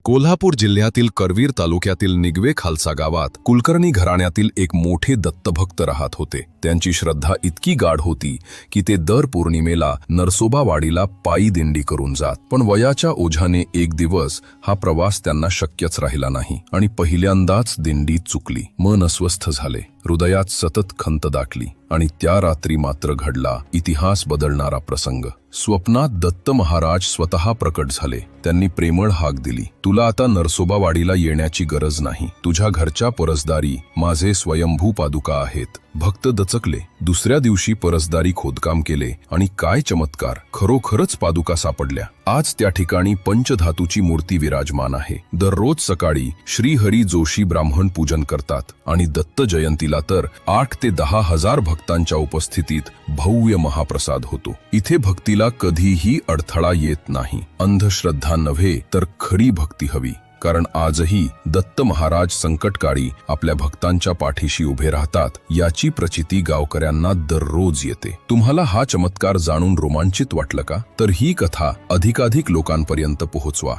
कोल्हापूर जिल्ह्यातील करवीर तालुक्यातील निगवे खालसा गावात कुलकर्णी घराण्यातील एक मोठे दत्तभक्त राहत होते. त्यांची श्रद्धा इतकी गाढ होती की ते दर पौर्णिमेला नरसोबावाडीला पायी दिंडी करून जात. पण वयाच्या ओझ्याने एक दिवस हा प्रवास त्यांना शक्यच राहिला नाही आणि पहिल्यांदाच दिंडी चुकली. मन अस्वस्थ झाले, हृदयात सतत खंत दाटली आणि त्या रात्री मात्र घडला इतिहास बदलणारा प्रसंग. स्वप्नात दत्त महाराज स्वतः प्रकट झाले. त्यांनी प्रेमळ हाक दिली, तुला आता नरसोबावाडीला येण्याची गरज नाही. तुझ्या घरच्या परसदारी माझे स्वयंभू पादुका आहेत. भक्त दचकले. दुसऱ्या दिवशी परसदारी खोदकाम केले आणि काय चमत्कार, खरोखरच पादुका सापडल्या. आज त्या ठिकाणी पंचधातूची मूर्ती विराजमान आहे. दररोज सकाळी श्रीहरी जोशी ब्राह्मण पूजन करतात आणि दत्त जयंतीला तर 8 ते 10 हजार भक्तांच्या उपस्थितीत भव्य महाप्रसाद होतो. इथे भक्तीला कधीही अडथळा येत नाही. अंधश्रद्धा नव्हे तर खरी भक्ती हवी. कारण आजही दत्त महाराज संकटकाळी आपल्या भक्तांच्या पाठीशी उभे राहतात याची प्रचिती गावकऱ्यांना दररोज येते. तुम्हाला हा चमत्कार जाणून रोमांचित वाटलं का? तर ही कथा अधिकाधिक लोकांपर्यंत पोहोचवा.